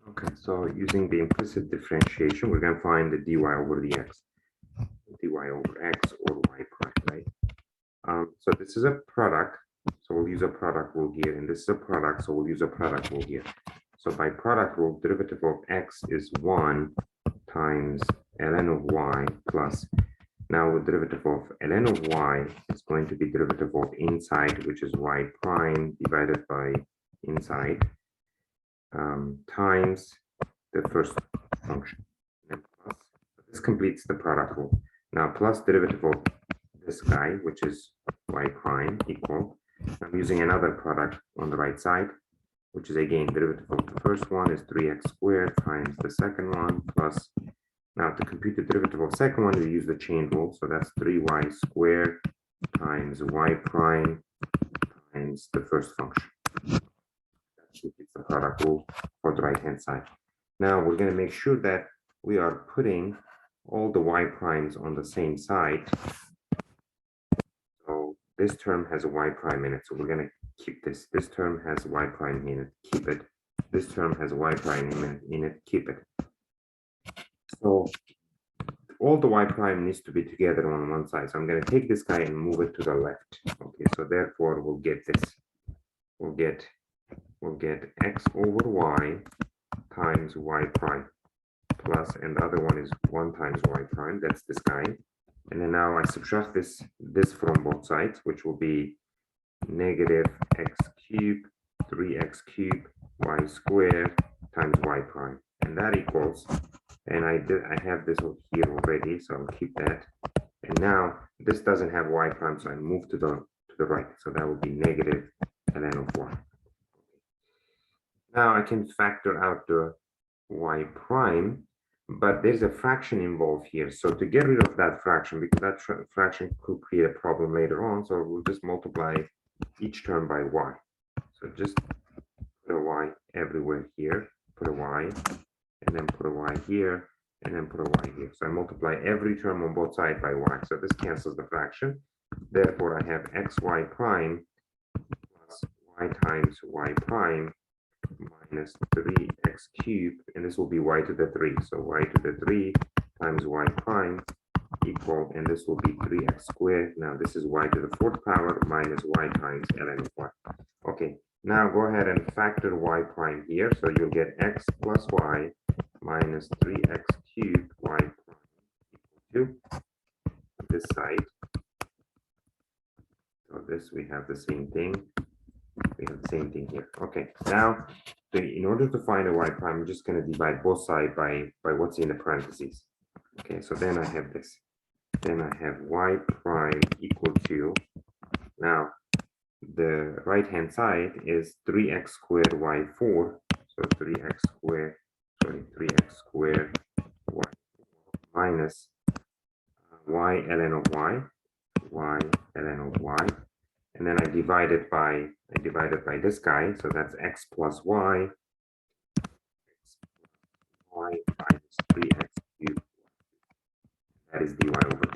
Okay, so using the implicit differentiation, we're going to find the dy over dx, dy over x or y prime, right? So this is a product, so we'll use a product rule here, and this is a product, so we'll use a product rule here. So by product rule, derivative of x is 1 times ln of y plus, now the derivative of ln of y is going to be derivative of inside, which is y prime divided by inside, times the first function, and plus, this completes the product rule. Now plus derivative of this guy, which is y prime, equal, I'm using another product on the right side, which is again derivative of the first one is 3x squared times the second one plus, now to compute the derivative of second one, we use the chain rule, so that's 3y squared times y prime times the first function. It's the product rule for the right hand side. Now we're going to make sure that we are putting all the y primes on the same side. So this term has a y prime in it, so we're going to keep this. This term has y prime in it, keep it. This term has y prime in it, keep it. So all the y prime needs to be together on one side. So I'm going to take this guy and move it to the left. Okay, so therefore we'll get this. We'll get x over y times y prime plus, and the other one is 1 times y prime, that's this guy. And then now I subtract this from both sides, which will be negative x cubed 3x cubed y squared times y prime, and that equals, and I have this over here already, so I'll keep that. And now this doesn't have y prime, so I move to the right, so that will be negative ln of y. Now I can factor out the y prime, but there's a fraction involved here. So to get rid of that fraction, because that fraction could create a problem later on, so we'll just multiply each term by y. So just put a y everywhere here, put a y, and then put a y here, and then put a y here. So I multiply every term on both sides by y. So this cancels the fraction. Therefore, I have xy prime plus y times y prime minus 3x cubed, and this will be y to the 3. So y to the 3 times y prime equal, and this will be 3x squared. Now this is y to the 4th power minus y times ln of y. Okay, now go ahead and factor y prime here. So you'll get x plus y minus 3x cubed y prime equal to this side. So this, we have the same thing. We have the same thing here. Okay, now in order to find a y prime, I'm just going to divide both sides by what's in the parentheses. Okay, so then I have this. Then I have y prime equal to, now the right hand side is 3x squared y4. So 3x squared, sorry, 3x squared y minus y ln of y ln of y. And then I divide it by this guy, so that's x plus y minus 3x cubed. That is dy over